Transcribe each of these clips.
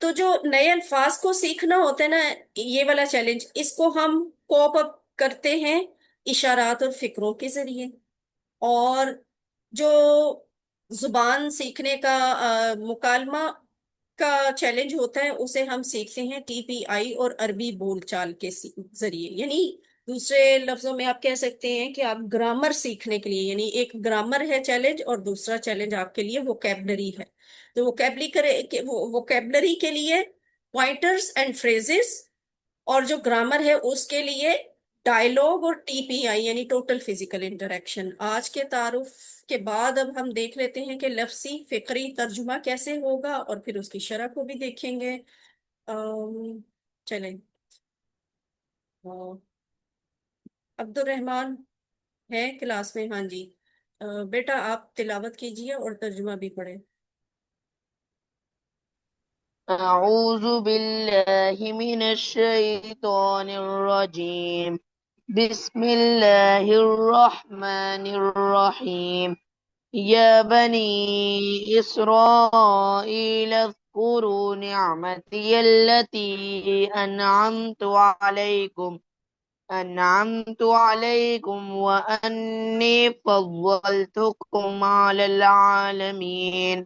تو جو نئے الفاظ کو سیکھنا ہوتا ہے نا، یہ والا چیلنج، اس کو ہم کوپ اپ کرتے ہیں اشارات اور فکروں کے ذریعے. اور جو زبان سیکھنے کا مکالمہ کا چیلنج ہوتا ہے، اسے ہم سیکھتے ہیں ٹی پی آئی اور عربی بول چال کے ذریعے. یعنی دوسرے لفظوں میں آپ کہہ سکتے ہیں کہ آپ گرامر سیکھنے کے لیے، یعنی ایک گرامر ہے چیلنج، اور دوسرا چیلنج آپ کے لیے ووکیبلری ہے. تو ووکیبلری کے لیے پوائنٹرز اینڈ فریزز، اور جو گرامر ہے اس کے لیے ڈائلوگ اور ٹی پی آئی یعنی ٹوٹل فزیکل انٹریکشن. آج کے تعارف کے بعد اب ہم دیکھ لیتے ہیں کہ لفظی فکری ترجمہ کیسے ہوگا، اور پھر اس کی شرح کو بھی دیکھیں گے. چلیں. عبد الرحمن ہے کلاس میں؟ ہاں جی. بیٹا آپ تلاوت کیجئے اور ترجمہ بھی پڑھیں. أعوذ بالله من الشيطان الرجيم بسم الله الرحمن الرحيم يا بني إسرائيل اذكروا نعمتي التي أنعمت عليكم وأني فضلتكم على العالمين.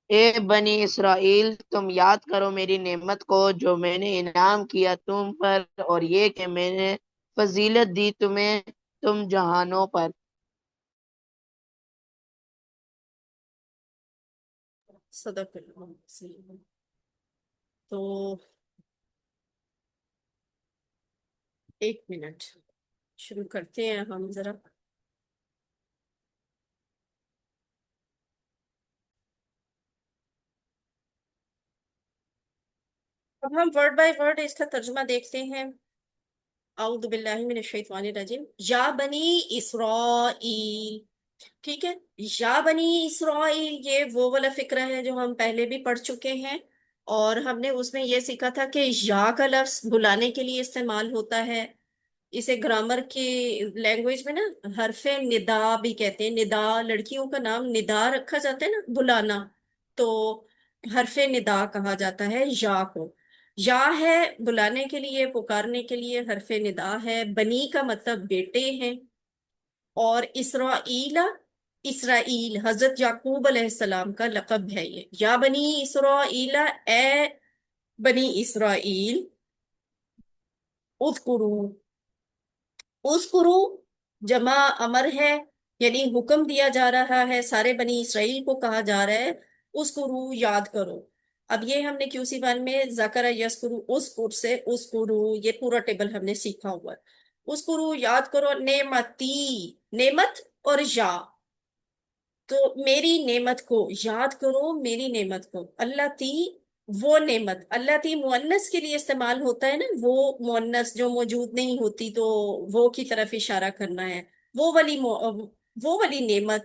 اے بنی اسرائیل، تم یاد کرو میری نعمت کو جو میں نے انعام کیا تم پر، اور یہ کہ میں نے فضیلت دی تمہیں تم جہانوں پر. صدق اللہ. تو ایک منٹ، شروع کرتے ہیں ہم ذرا. اب ہم ورڈ بائی ورڈ اس کا ترجمہ دیکھتے ہیں. اعوذ باللہ من الشیطان الرجیم. یا بنی اسرائیل. ٹھیک ہے. یا بنی اسرائیل، یہ وہ والا فکرہ ہے جو ہم پہلے بھی پڑھ چکے ہیں، اور ہم نے اس میں یہ سیکھا تھا کہ یا کا لفظ بلانے کے لیے استعمال ہوتا ہے. اسے گرامر کی لینگویج میں نا حرف ندا بھی کہتے ہیں. ندا، لڑکیوں کا نام ندا رکھا جاتا ہے نا، بلانا، تو حرف ندا کہا جاتا ہے یا کو. یا ہے بلانے کے لیے، پکارنے کے لیے حرف ندا ہے. بنی کا مطلب بیٹے ہیں. اور اسرائیل، اسرائیل حضرت یعقوب علیہ السلام کا لقب ہے یہ. یا بنی اسرائیل، اے بنی اسرائیل، اذکرو. اذکرو جمع امر ہے، یعنی حکم دیا جا رہا ہے، سارے بنی اسرائیل کو کہا جا رہا ہے اذکرو، یاد کرو. اب یہ ہم نے QC 1 میں ذکر یذکرو اذکر سے اذکرو، یہ پورا ٹیبل ہم نے سیکھا ہوا ہے. اذکرو یاد کرو نعمتی، نعمت اور یا، تو میری نعمت کو یاد کرو، میری نعمت کو. اللہ تی، وہ نعمت. اللہ تی مؤنث کے لیے استعمال ہوتا ہے نا، وہ مؤنث جو موجود نہیں ہوتی تو وہ کی طرف اشارہ کرنا ہے. وہ والی نعمت.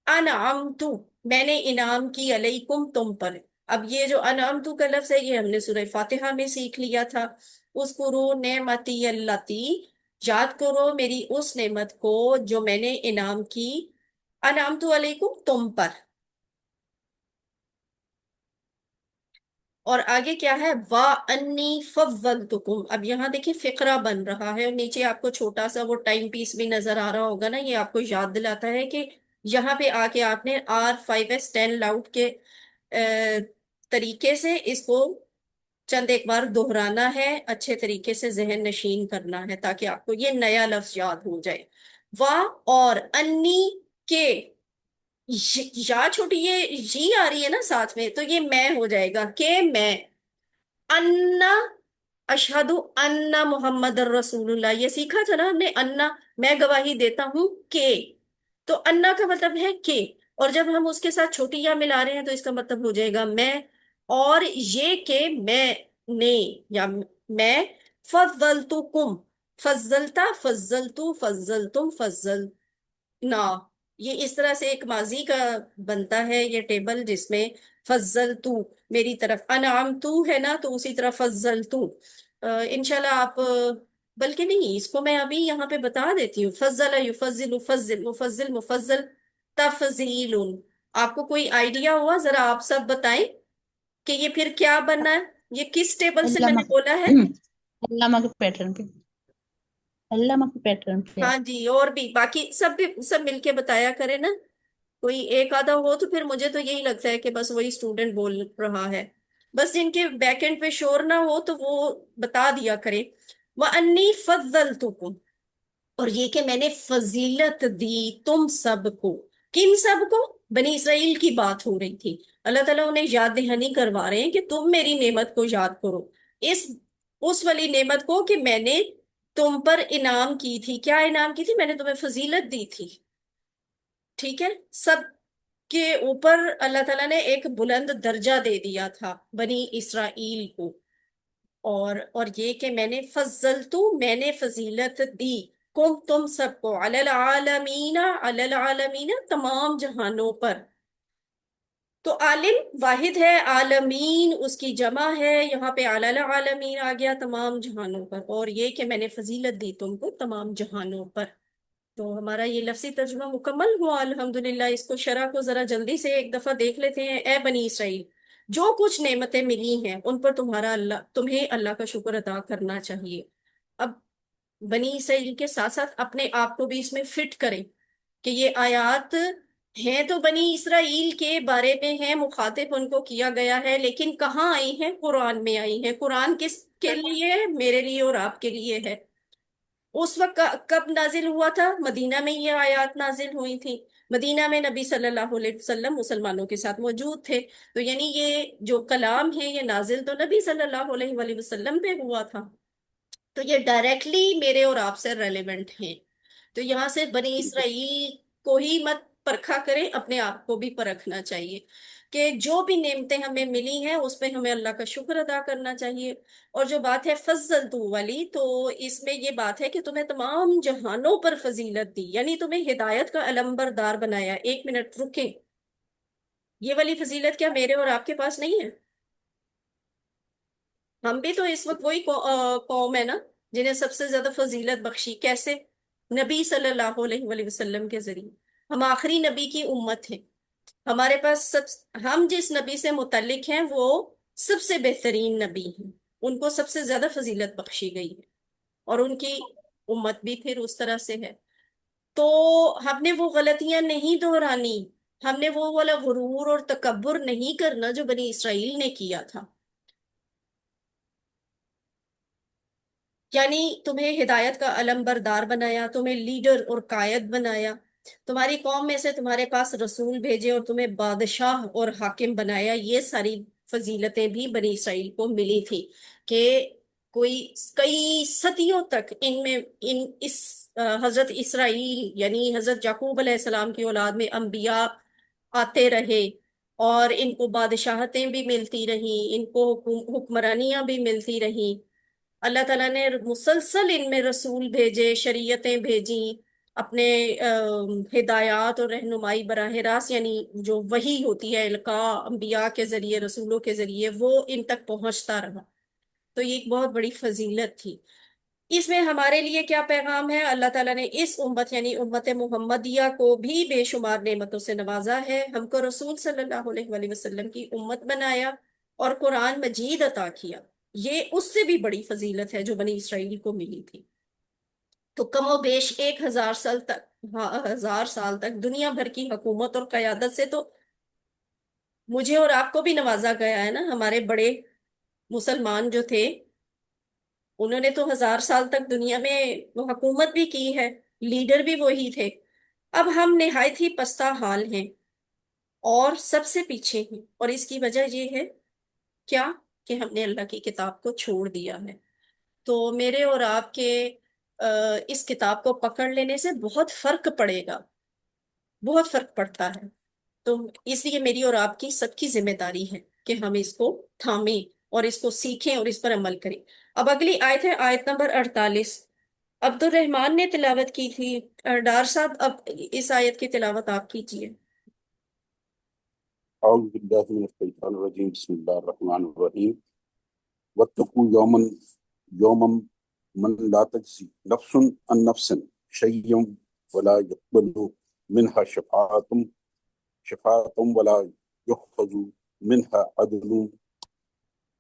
انعمتو، میں نے انعام کی، علیکم تم پر. اب یہ جو انعمتو کا لفظ ہے یہ ہم نے سورہ فاتحہ میں سیکھ لیا تھا. اذکروا نعمتی اللتی، یاد کرو میری اس نعمت کو جو میں نے انعام کی، انعمت علیکم تم پر. اور آگے کیا ہے؟ وَأَنِّي فَضَّلْتُكُمْ. اب یہاں دیکھیں فقرہ بن رہا ہے، اور نیچے آپ کو چھوٹا سا وہ ٹائم پیس بھی نظر آ رہا ہوگا نا. یہ آپ کو یاد دلاتا ہے کہ یہاں پہ آ کے آپ نے R5S10 لاؤڈ کے طریقے سے اس کو چند ایک بار دہرانا ہے، اچھے طریقے سے ذہن نشین کرنا ہے تاکہ آپ کو یہ نیا لفظ یاد ہو جائے. اور انی کے، یا چھوٹی یہ جی آ رہی ہے نا ساتھ میں، تو یہ میں ہو جائے گا کہ میں. انا اشہدو انا محمد الرسول اللہ، یہ سیکھا تھا نا ہم نے. انا میں گواہی دیتا ہوں کہ، تو انا کا مطلب ہے کہ، اور جب ہم اس کے ساتھ چھوٹی یا ملا رہے ہیں تو اس کا مطلب ہو جائے گا میں. اور یہ کہ میں نے، یا میں، فضلتکم، فضلتا، فضلتو، فضلتم، نہ، یہ اس طرح سے ایک ماضی کا بنتا ہے یہ ٹیبل جس میں فضلتو میری طرف، انعمتو ہے نا تو اسی طرح فضلتو. انشاءاللہ آپ بلکہ نہیں، اس کو میں ابھی یہاں پہ بتا دیتی ہوں. فضل یفضل، فضل مفضل مفضل تفضیل. آپ کو کوئی آئیڈیا ہوا؟ ذرا آپ سب بتائیں. کہ یہ پھر کیا بننا ہے، یہ کس ٹیبل سے میں علامہ نے بولا ہے؟ علامہ کے پیٹرن پہ، علامہ کے پیٹرن پہ. ہاں جی، اور بھی باقی سب بھی سب مل کے بتایا کرے نا، کوئی ایک آدھا ہو تو پھر مجھے تو یہی لگتا ہے کہ بس وہی اسٹوڈنٹ بول رہا ہے، بس جن کے بیک اینڈ پہ شور نہ ہو تو وہ بتا دیا کرے۔ وَأَنِّي فَضَّلْتُكُمْ، اور یہ کہ میں نے فضیلت دی تم سب کو۔ کن سب کو؟ بنی اسرائیل کی بات ہو رہی تھی، اللہ تعالیٰ انہیں یاد دہانی کروا رہے ہیں کہ تم میری نعمت کو یاد کرو، اس اس والی نعمت کو کہ میں نے تم پر انعام کی تھی۔ کیا انعام کی تھی؟ میں نے تمہیں فضیلت دی تھی، ٹھیک ہے؟ سب کے اوپر اللہ تعالیٰ نے ایک بلند درجہ دے دیا تھا بنی اسرائیل کو، اور یہ کہ میں نے فضلتو، میں نے فضیلت دی، تم سب کو، علی العالمین، علی العالمین، تمام جہانوں پر۔ تو عالم واحد ہے، عالمین اس کی جمع ہے، یہاں پہ علی العالمین آ گیا، تمام جہانوں پر، اور یہ کہ میں نے فضیلت دی تم کو تمام جہانوں پر۔ تو ہمارا یہ لفظی ترجمہ مکمل ہوا الحمدللہ۔ اس کو شرح کو ذرا جلدی سے ایک دفعہ دیکھ لیتے ہیں۔ اے بنی اسرائیل، جو کچھ نعمتیں ملی ہیں ان پر تمہیں اللہ کا شکر ادا کرنا چاہیے۔ اب بنی اسرائیل کے ساتھ ساتھ اپنے آپ کو بھی اس میں فٹ کریں کہ یہ آیات ہیں تو بنی اسرائیل کے بارے میں ہیں، مخاطب ان کو کیا گیا ہے، لیکن کہاں آئی ہیں؟ قرآن میں آئی ہیں۔ قرآن کس کے لیے ہے؟ میرے لیے اور آپ کے لیے ہے۔ اس وقت کب نازل ہوا تھا؟ مدینہ میں یہ آیات نازل ہوئی تھی، مدینہ میں نبی صلی اللہ علیہ وسلم مسلمانوں کے ساتھ موجود تھے، تو یعنی یہ جو کلام ہے یہ نازل تو نبی صلی اللہ علیہ وآلہ وسلم پہ ہوا تھا، تو یہ ڈائریکٹلی میرے اور آپ سے ریلیونٹ ہیں۔ تو یہاں سے بنی اسرائیل کو ہی مت پرکھا کریں، اپنے آپ کو بھی پرکھنا چاہیے کہ جو بھی نعمتیں ہمیں ملی ہیں اس پہ ہمیں اللہ کا شکر ادا کرنا چاہیے۔ اور جو بات ہے فضلتو والی، تو اس میں یہ بات ہے کہ تمہیں تمام جہانوں پر فضیلت دی، یعنی تمہیں ہدایت کا علمبردار بنایا۔ ایک منٹ رکیں، یہ والی فضیلت کیا میرے اور آپ کے پاس نہیں ہے؟ ہم بھی تو اس وقت وہی قوم ہے نا جنہیں سب سے زیادہ فضیلت بخشی۔ کیسے؟ نبی صلی اللہ علیہ وآلہ وسلم کے ذریعے۔ ہم آخری نبی کی امت ہیں، ہمارے پاس ہم جس نبی سے متعلق ہیں وہ سب سے بہترین نبی ہیں، ان کو سب سے زیادہ فضیلت بخشی گئی ہے، اور ان کی امت بھی پھر اس طرح سے ہے۔ تو ہم نے وہ غلطیاں نہیں دہرانی، ہم نے وہ والا غرور اور تکبر نہیں کرنا جو بنی اسرائیل نے کیا تھا۔ یعنی تمہیں ہدایت کا علم بردار بنایا، تمہیں لیڈر اور قائد بنایا، تمہاری قوم میں سے تمہارے پاس رسول بھیجے اور تمہیں بادشاہ اور حاکم بنایا۔ یہ ساری فضیلتیں بھی بنی اسرائیل کو ملی تھی کہ کوئی کئی صدیوں تک ان میں حضرت اسرائیل یعنی حضرت یعقوب علیہ السلام کی اولاد میں انبیاء آتے رہے، اور ان کو بادشاہتیں بھی ملتی رہیں، ان کو حکمرانیاں بھی ملتی رہیں۔ اللہ تعالیٰ نے مسلسل ان میں رسول بھیجے، شریعتیں بھیجیں، اپنے ہدایات اور رہنمائی براہ راست، یعنی جو وحی ہوتی ہے القاء انبیاء کے ذریعے، رسولوں کے ذریعے، وہ ان تک پہنچتا رہا۔ تو یہ ایک بہت بڑی فضیلت تھی۔ اس میں ہمارے لیے کیا پیغام ہے؟ اللہ تعالیٰ نے اس امت یعنی امت محمدیہ کو بھی بے شمار نعمتوں سے نوازا ہے، ہم کو رسول صلی اللہ علیہ وآلہ وسلم کی امت بنایا اور قرآن مجید عطا کیا۔ یہ اس سے بھی بڑی فضیلت ہے جو بنی اسرائیل کو ملی تھی۔ تو کم و بیش 1000 سال تک، 1000 سال تک دنیا بھر کی حکومت اور قیادت سے تو مجھے اور آپ کو بھی نوازا گیا ہے نا۔ ہمارے بڑے مسلمان جو تھے انہوں نے تو 1000 سال تک دنیا میں وہ حکومت بھی کی ہے، لیڈر بھی وہی تھے۔ اب ہم نہایت ہی پستہ حال ہیں اور سب سے پیچھے ہیں، اور اس کی وجہ یہ ہے کیا کہ ہم نے اللہ کی کتاب کو چھوڑ دیا ہے۔ تو میرے اور آپ کے اس کتاب کو پکڑ لینے سے بہت فرق پڑے گا، بہت فرق پڑتا ہے۔ تو اس لیے میری اور آپ کی سب کی ذمہ داری ہے کہ ہم اس کو تھامیں اور اس کو سیکھیں اور اس پر عمل کریں۔ اب اگلی آیت ہے آیت نمبر 48، عبد الرحمن نے تلاوت کی تھی۔ ڈار صاحب اب اس آیت کی تلاوت آپ کیجئے۔ اعوذ باللہ من الشیطان الرجیم، بسم اللہ الرحمن الرحیم۔ واتقوا یوما من لا تجزی نفس عن نفس شیئا ولا يقبل منها شفاعة ولا يؤخذ منها عدل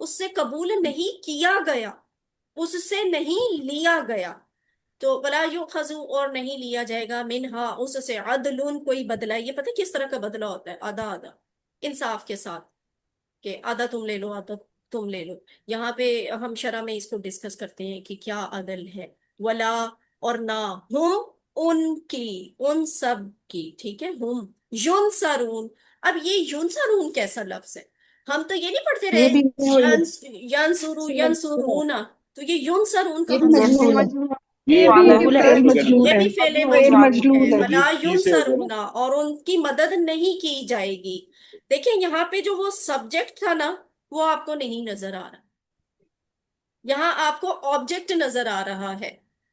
اس سے قبول نہیں کیا گیا، اس سے نہیں لیا گیا. تو ولا یؤخذ، اور نہیں لیا جائے گا، منہا، اس سے، عدل، کوئی بدلہ. یہ پتہ کس طرح کا بدلہ ہوتا ہے؟ آدھا آدھا، انصاف کے ساتھ، کہ آدھا تم لے لو آدھا تم لے لو. یہاں پہ ہم شرح میں اس کو ڈسکس کرتے ہیں کہ کیا عدل ہے. ولا، اور نہ، ہم، ان کی، ان سب کی، ٹھیک ہے، ہم ینصرون. اب یہ ینصرون کیسا لفظ ہے؟ ہم تو یہ نہیں پڑھتے یہ رہے بھی ہے اور ینصرو یہ ینصرون، تو یہ ینصرون بھی کہاں سے؟ یہ بھی مجہول ہے، مجموعہ یہ بھی والا یہ بولا ہے، فعل مجہول یہ ہے. بھی فعل مجموع فعل مجہول والا ہے. مجلول ہے. ولا ای سے ہوگا ینصرون، نا. اور ان کی مدد نہیں کی جائے گی. دیکھیں یہاں پہ جو وہ سبجیکٹ تھا نا، وہ آپ کو نہیں نظر آ رہا، یہاں آپ کو آبجیکٹ نظر آ رہا ہے.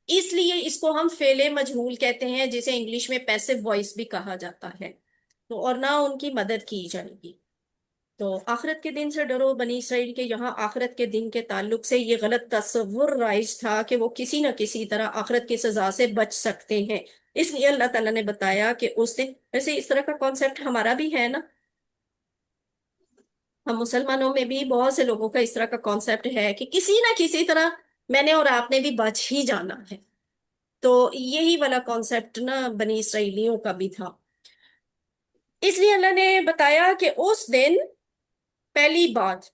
اس لیے اس کو ہم فعل مجہول کہتے ہیں، جسے انگلش میں پیسو وائس بھی کہا جاتا ہے. تو اور نہ ان کی مدد کی جائے گی. تو آخرت کے دن سے ڈرو بنی اسرائیل کے. یہاں آخرت کے دن کے تعلق سے یہ غلط تصور رائج تھا کہ وہ کسی نہ کسی طرح آخرت کی سزا سے بچ سکتے ہیں. اس لیے اللہ تعالیٰ نے بتایا کہ اس دن، ویسے اس طرح کا کانسیپٹ ہمارا بھی ہے نا، ہم مسلمانوں میں بھی بہت سے لوگوں کا اس طرح کا کانسیپٹ ہے کہ کسی نہ کسی طرح میں نے اور آپ نے بھی بچ ہی جانا ہے. تو یہی والا کانسیپٹ نا بنی اسرائیلیوں کا بھی تھا. اس لیے اللہ نے بتایا کہ اس دن پہلی بات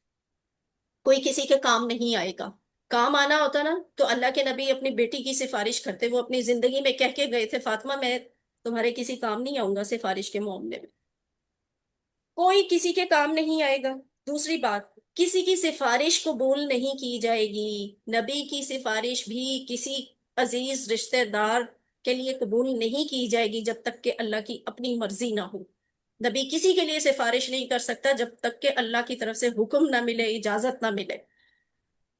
کوئی کسی کے کام نہیں آئے گا. کام آنا ہوتا نا تو اللہ کے نبی اپنی بیٹی کی سفارش کرتے. وہ اپنی زندگی میں کہہ کے گئے تھے، فاطمہ میں تمہارے کسی کام نہیں آؤں گا سفارش کے معاملے میں. کوئی کسی کے کام نہیں آئے گا. دوسری بات، کسی کی سفارش قبول نہیں کی جائے گی. نبی کی سفارش بھی کسی عزیز رشتہ دار کے لیے قبول نہیں کی جائے گی جب تک کہ اللہ کی اپنی مرضی نہ ہو. نبی کسی کے لیے سفارش نہیں کر سکتا جب تک کہ اللہ کی طرف سے حکم نہ ملے، اجازت نہ ملے.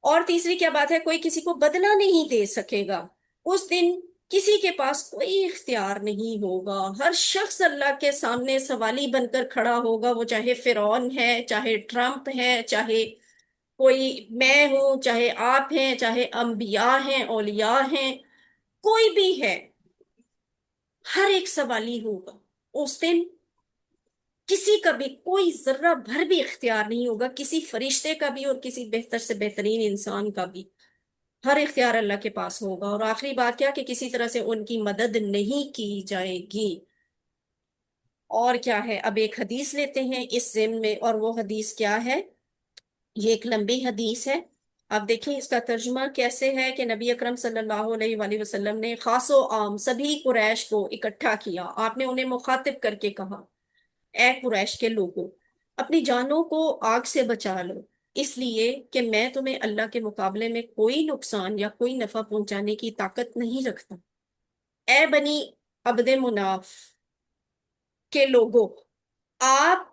اور تیسری کیا بات ہے؟ کوئی کسی کو بدلہ نہیں دے سکے گا. اس دن کسی کے پاس کوئی اختیار نہیں ہوگا. ہر شخص اللہ کے سامنے سوالی بن کر کھڑا ہوگا، وہ چاہے فرعون ہے، چاہے ٹرمپ ہے، چاہے کوئی میں ہوں، چاہے آپ ہیں، چاہے انبیاء ہیں، اولیاء ہیں، کوئی بھی ہے، ہر ایک سوالی ہوگا. اس دن کسی کا بھی کوئی ذرہ بھر بھی اختیار نہیں ہوگا، کسی فرشتے کا بھی اور کسی بہتر سے بہترین انسان کا بھی. ہر اختیار اللہ کے پاس ہوگا. اور آخری بات کیا کہ کسی طرح سے ان کی مدد نہیں کی جائے گی. اور کیا ہے؟ اب ایک حدیث لیتے ہیں اس ضمن میں، اور وہ حدیث کیا ہے؟ یہ ایک لمبی حدیث ہے. آپ دیکھیں اس کا ترجمہ کیسے ہے کہ نبی اکرم صلی اللہ علیہ وآلہ وسلم نے خاص و عام سبھی قریش کو اکٹھا کیا. آپ نے انہیں مخاطب کر کے کہا، اے قریش کے لوگوں، اپنی جانوں کو آگ سے بچا لو، اس لیے کہ میں تمہیں اللہ کے مقابلے میں کوئی نقصان یا کوئی نفع پہنچانے کی طاقت نہیں رکھتا. اے بنی عبد مناف کے لوگوں، آپ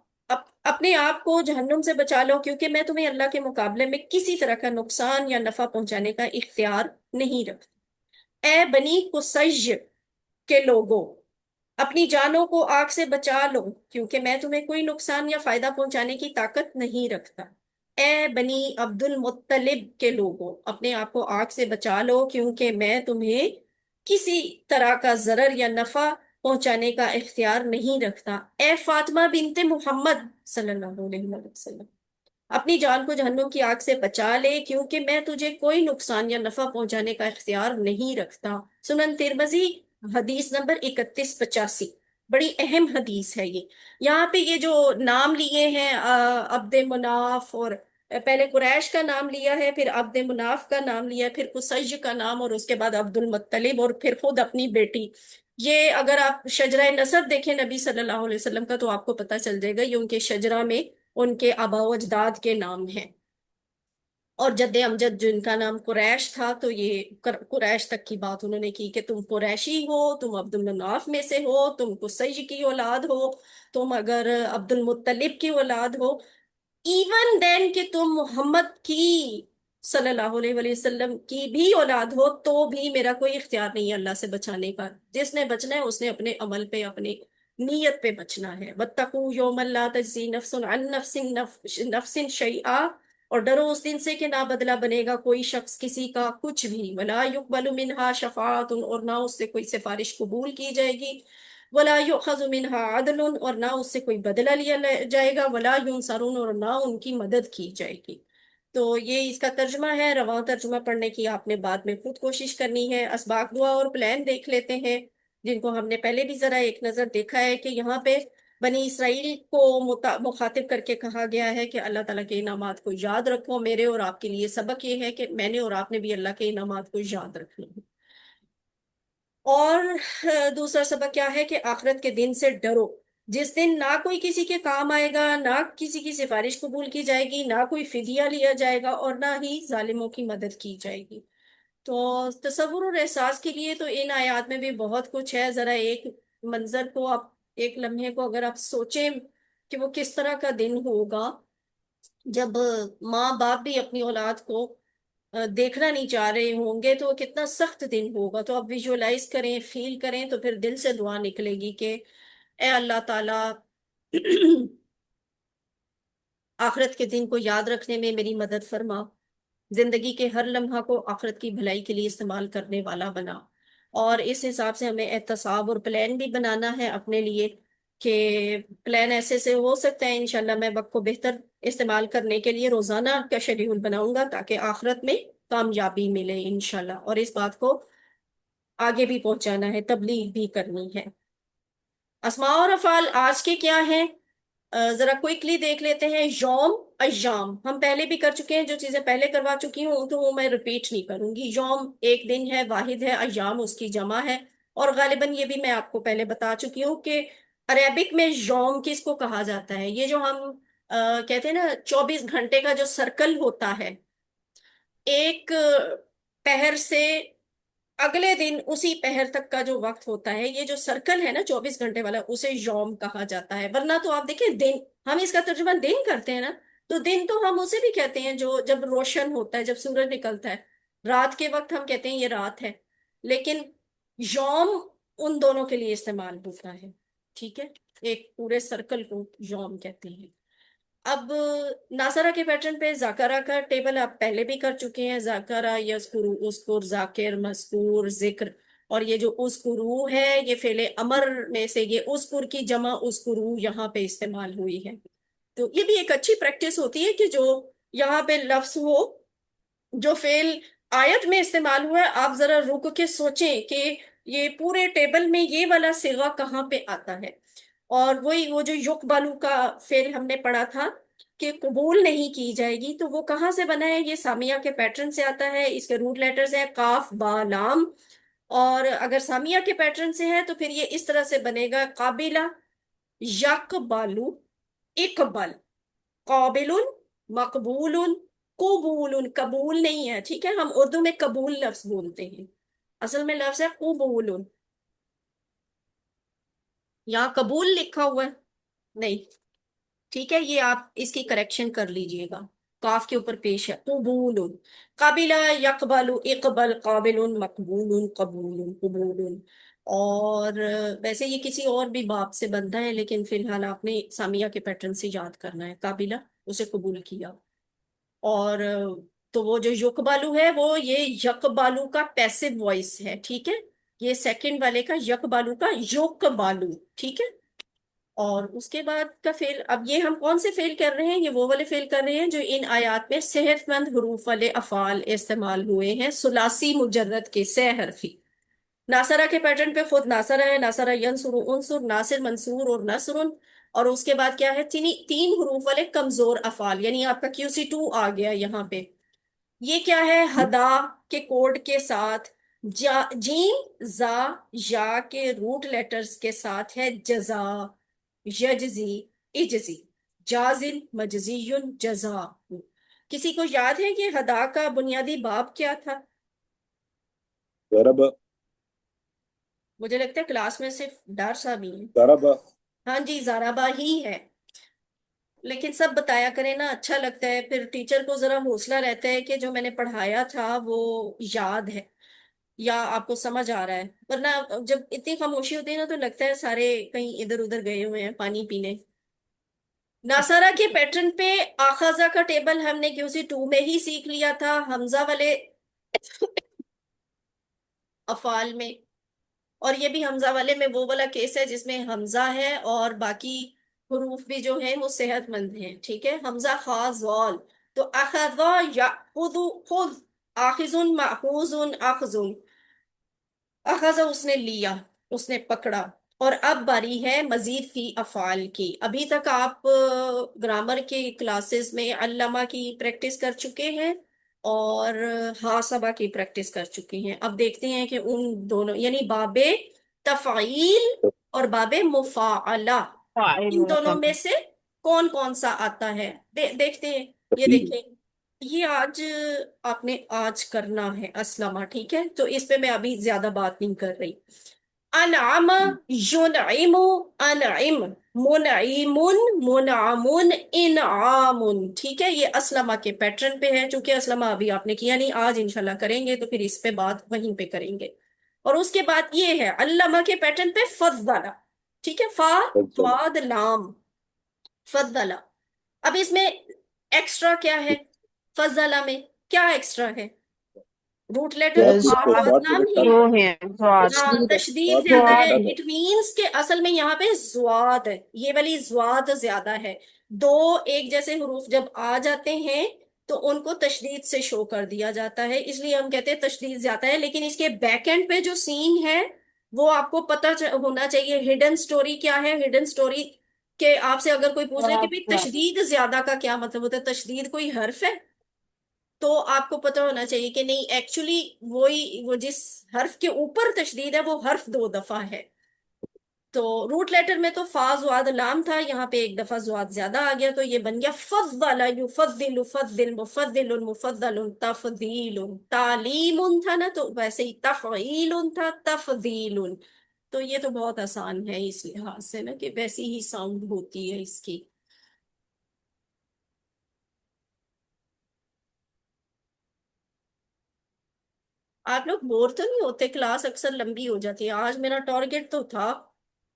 اپنے آپ کو جہنم سے بچا لو، کیونکہ میں تمہیں اللہ کے مقابلے میں کسی طرح کا نقصان یا نفع پہنچانے کا اختیار نہیں رکھتا. اے بنی قصیج کے لوگوں، اپنی جانوں کو آگ سے بچا لو، کیونکہ میں تمہیں کوئی نقصان یا فائدہ پہنچانے کی طاقت نہیں رکھتا. اے بنی عبد المطلب کے لوگوں، اپنے آپ کو آگ سے بچا لو، کیونکہ میں تمہیں کسی طرح کا ضرر یا نفع پہنچانے کا اختیار نہیں رکھتا. اے فاطمہ بنت محمد صلی اللہ علیہ وسلم، اپنی جان کو جہنم کی آگ سے بچا لے، کیونکہ میں تجھے کوئی نقصان یا نفع پہنچانے کا اختیار نہیں رکھتا. سنن ترمذی حدیث نمبر 3185، بڑی اہم حدیث ہے یہ. یہاں پہ یہ جو نام لیے ہیں عبد مناف، اور پہلے قریش کا نام لیا ہے، پھر عبد مناف کا نام لیا ہے، پھر قصیج کا نام، اور اس کے بعد عبد المطلب، اور پھر خود اپنی بیٹی. یہ اگر آپ شجرہ نسب دیکھیں نبی صلی اللہ علیہ وسلم کا تو آپ کو پتہ چل جائے گا، یہ ان کے شجرہ میں ان کے آبا و اجداد کے نام ہیں. اور جد امجد جن کا نام قریش تھا، تو یہ قریش تک کی بات انہوں نے کی کہ تم قریشی ہو، تم عبد المناف میں سے ہو، تم قصی کی اولاد ہو، تم اگر عبد المطلب کی اولاد ہو، ایون دین کہ تم محمد کی صلی اللہ علیہ وآلہ وسلم کی بھی اولاد ہو، تو بھی میرا کوئی اختیار نہیں ہے اللہ سے بچانے کا. جس نے بچنا ہے اس نے اپنے عمل پہ، اپنی نیت پہ بچنا ہے. وَاتَّقُوا يَوْمًا لَا تَجْزِي نَفْسٌ عَن نَفْسٍ شَيْئًا، اور ڈرو اس دن سے کہ نہ بدلہ بنے گا کوئی شخص کسی کا کچھ بھی. وَلَا يُقْبَلُ مِنْهَا شَفَاعَةٌ، اور نہ اس سے کوئی سفارش قبول کی جائے گی. وَلَا يُؤْخَذُ مِنْهَا عَدْلٌ، اور نہ اس سے کوئی بدلہ لیا جائے گا. وَلَا يُنصَرُونَ، اور نہ ان کی مدد کی جائے گی. تو یہ اس کا ترجمہ ہے، رواں ترجمہ پڑھنے کی آپ نے بعد میں خود کوشش کرنی ہے۔ اسباق دعا اور پلان دیکھ لیتے ہیں، جن کو ہم نے پہلے بھی ذرا ایک نظر دیکھا ہے کہ یہاں پہ بنی اسرائیل کو مخاطب کر کے کہا گیا ہے کہ اللہ تعالیٰ کے انعامات کو یاد رکھو۔ میرے اور آپ کے لیے سبق یہ ہے کہ میں نے اور آپ نے بھی اللہ کے انعامات کو یاد رکھنا ہے۔ اور دوسرا سبق کیا ہے کہ آخرت کے دن سے ڈرو، جس دن نہ کوئی کسی کے کام آئے گا، نہ کسی کی سفارش قبول کی جائے گی، نہ کوئی فدیہ لیا جائے گا، اور نہ ہی ظالموں کی مدد کی جائے گی۔ تو تصور اور احساس کے لیے تو ان آیات میں بھی بہت کچھ ہے۔ ذرا ایک منظر کو آپ، ایک لمحے کو اگر آپ سوچیں کہ وہ کس طرح کا دن ہوگا جب ماں باپ بھی اپنی اولاد کو دیکھنا نہیں چاہ رہے ہوں گے، تو کتنا سخت دن ہوگا۔ تو آپ ویژولائز کریں، فیل کریں، تو پھر دل سے دعا نکلے گی کہ اے اللہ تعالیٰ آخرت کے دن کو یاد رکھنے میں میری مدد فرما، زندگی کے ہر لمحہ کو آخرت کی بھلائی کے لیے استعمال کرنے والا بنا۔ اور اس حساب سے ہمیں احتساب اور پلان بھی بنانا ہے اپنے لیے، کہ پلان ایسے سے ہو سکتا ہے انشاءاللہ میں وقت کو بہتر استعمال کرنے کے لیے روزانہ کا شیڈیول بناؤں گا، تاکہ آخرت میں کامیابی ملے انشاءاللہ، اور اس بات کو آگے بھی پہنچانا ہے، تبلیغ بھی کرنی ہے۔ اسماء اور افعال آج کے کیا ہیں؟ ذرا کوئکلی دیکھ لیتے ہیں۔ یوم، ایام ہم پہلے بھی کر چکے ہیں، جو چیزیں پہلے کروا چکی ہوں تو وہ میں ریپیٹ نہیں کروں گی۔ یوم ایک دن ہے، واحد ہے، ایام اس کی جمع ہے، اور غالباً یہ بھی میں آپ کو پہلے بتا چکی ہوں کہ عربک میں یوم کس کو کہا جاتا ہے۔ یہ جو ہم کہتے ہیں نا 24 گھنٹے کا جو سرکل ہوتا ہے، ایک پہر سے اگلے دن اسی پہر تک کا جو وقت ہوتا ہے، یہ جو سرکل ہے نا 24 گھنٹے والا، اسے یوم کہا جاتا ہے۔ ورنہ تو آپ دیکھیں دن، ہم اس کا ترجمہ دن کرتے ہیں نا، تو دن تو ہم اسے بھی کہتے ہیں جو جب روشن ہوتا ہے، جب سورج نکلتا ہے۔ رات کے وقت ہم کہتے ہیں یہ رات ہے، لیکن یوم ان دونوں کے لیے استعمال ہوتا ہے، ٹھیک ہے؟ ایک پورے سرکل کو یوم کہتے ہیں۔ اب ناصرہ کے پیٹرن پہ ذاکرہ کا ٹیبل آپ پہلے بھی کر چکے ہیں۔ ذاکرہ، یذکرو، اذکر، ذاکر، مذکور، ذکر، اور یہ جو اذکرو ہے یہ فعل امر میں سے یہ اذکر کی جمع اذکرو یہاں پہ استعمال ہوئی ہے۔ تو یہ بھی ایک اچھی پریکٹس ہوتی ہے کہ جو یہاں پہ لفظ ہو جو فعل آیت میں استعمال ہوا ہے، آپ ذرا رک کے سوچیں کہ یہ پورے ٹیبل میں یہ والا صیغہ کہاں پہ آتا ہے۔ اور وہی وہ جو یقبلو کا فعل ہم نے پڑھا تھا کہ قبول نہیں کی جائے گی، تو وہ کہاں سے بنا ہے؟ یہ سامیہ کے پیٹرن سے آتا ہے۔ اس کے روٹ لیٹرز ہیں قاف، با، لام، اور اگر سامیہ کے پیٹرن سے ہے تو پھر یہ اس طرح سے بنے گا: قابلہ، یقبلو، اقبل، قابل، مقبول، قبول۔ قبول نہیں ہے، ٹھیک ہے؟ ہم اردو میں قبول لفظ بولتے ہیں، اصل میں لفظ ہے قبول۔ یہاں قبول لکھا ہوا ہے نہیں، ٹھیک ہے؟ یہ آپ اس کی کریکشن کر لیجئے گا، کاف کے اوپر پیش ہے قبول۔ قابل، یقبل، اقبل، قابل، مقبول، قبول، قبول۔ اور ویسے یہ کسی اور بھی باب سے بنتا ہے، لیکن فی الحال آپ نے سامیہ کے پیٹرن سے یاد کرنا ہے۔ قابلہ، اسے قبول کیا۔ اور تو وہ جو یقبالو ہے وہ یہ یقبالو کا پیسو وائس ہے، ٹھیک ہے؟ یہ سیکنڈ والے کا یقبالو کا یقبالو، ٹھیک ہے؟ اور اس کے بعد کا فعل، اب یہ ہم کون سے فعل کر رہے ہیں؟ یہ وہ والے فعل کر رہے ہیں جو ان آیات میں صحت مند حروف والے افعال استعمال ہوئے ہیں، ثلاثی مجرد کے، 6 حرفی۔ ناصرہ کے پیٹرن پہ خود ناصرہ ہے، ناصرہ ینصر، انصر، ناصر، منصور اور نصر۔ اور اس کے بعد کیا ہے؟ تین حروف والے کمزور افعال، یعنی آپ کا QC2 آ گیا یہاں پہ۔ یہ کیا ہے؟ ہدا کے کوڈ کے ساتھ، جیم، زا، یا کے روٹ لیٹرز کے ساتھ ہے جزا، یجزی، اجزی، جازل، مجزی، جزا۔ کسی کو یاد ہے کہ ہدا کا بنیادی باب کیا تھا؟ ضرب، مجھے لگتا ہے کلاس میں صرف ڈر سا بھی ہے۔ ضرب، ہاں جی، زارابا ہی ہے، لیکن سب بتایا کریں نا، اچھا لگتا ہے، پھر ٹیچر کو ذرا حوصلہ رہتا ہے کہ جو میں نے پڑھایا تھا وہ یاد ہے یا آپ کو سمجھ آ رہا ہے۔ ورنہ جب اتنی خاموشی ہوتی ہے نا تو لگتا ہے سارے کہیں ادھر ادھر گئے ہوئے ہیں پانی پینے۔ ناصرہ کے پیٹرن پہ آخذہ کا ٹیبل ہم نے QC2 میں ہی سیکھ لیا تھا، حمزہ والے افعال میں۔ اور یہ بھی حمزہ والے میں وہ والا کیس ہے جس میں حمزہ ہے اور باقی حروف بھی جو ہیں وہ صحت مند ہیں، ٹھیک ہے؟ حمزہ، خا، زال، تو اخذ یاخذ، خذ، آخذ ماخوذ اخذ، اخذ اس نے لیا، اس نے پکڑا۔ اور اب باری ہے مزید فی افعال کی۔ ابھی تک آپ گرامر کے کلاسز میں علامہ کی پریکٹس کر چکے ہیں اور حاسبہ کی پریکٹس کر چکے ہیں۔ اب دیکھتے ہیں کہ ان دونوں یعنی باب تفعیل اور باب مفاعلہ، فاعل ان دونوں ہوتا میں سے کون کون سا آتا ہے، دیکھتے ہیں۔ یہ تفعیل دیکھیں، یہ آج آپ نے آج کرنا ہے اسلمہ، ٹھیک ہے؟ تو اس پہ میں ابھی زیادہ بات نہیں کر رہی۔ انعم، ینعم، انعم، منعم، منعم، انعام، ٹھیک ہے؟ یہ اسلمہ کے پیٹرن پہ ہے، چونکہ اسلمہ ابھی آپ نے کیا نہیں، آج انشاءاللہ کریں گے تو پھر اس پہ بات وہیں پہ کریں گے۔ اور اس کے بعد یہ ہے علامہ کے پیٹرن پہ فضلہ، ٹھیک ہے؟ فا، فضل ضاد، لام، فضلہ۔ اب اس میں ایکسٹرا کیا ہے؟ فضلہ میں کیا ایکسٹرا ہے؟ روٹ لیٹر تو ہے، اس فا، کو ضاد، زواد بات لام کے ہی ساتھ ہے۔ دو ہیں، زواد ہاں، تشدید ہے، تشدید بات زیادہ ہے۔ زواد زیادہ ہے۔ اٹ مینس کہ اصل میں یہاں پہ زواد ہے، یہ والی زواد زیادہ ہے۔ دو ایک جیسے حروف جب آ جاتے ہیں تو ان کو تشدید سے شو کر دیا جاتا ہے، اس لیے ہم کہتے ہیں تشدید زیادہ ہے۔ لیکن اس کے بیک اینڈ پہ جو سین ہے وہ آپ کو پتہ ہونا چاہیے۔ ہڈن سٹوری کیا ہے؟ ہڈن سٹوری کہ آپ سے اگر کوئی پوچھ لے کہ زواد بھی زیادہ۔ تشدید زیادہ کا کیا مطلب ہوتا ہے، تشدید کوئی حرف ہے، تو آپ کو پتہ ہونا چاہیے کہ نہیں، ایکچولی وہ جس حرف کے اوپر تشدید ہے وہ حرف دو دفعہ ہے۔ تو روٹ لیٹر میں تو فا، زواد، لام تھا، یہاں پہ ایک دفعہ زواد زیادہ آ گیا تو یہ بن گیا فضل، یفضل، فضل، مفضل، مفضل، تفضیل۔ تعلیم تھا نا، تو ویسے ہی تفعیل تھا، تفضیل۔ تو یہ تو بہت آسان ہے اس لحاظ سے نا کہ ویسی ہی ساؤنڈ ہوتی ہے اس کی۔ آپ لوگ بور تو نہیں ہوتے؟ کلاس اکثر لمبی ہو جاتی ہے، آج میرا ٹارگیٹ تو تھا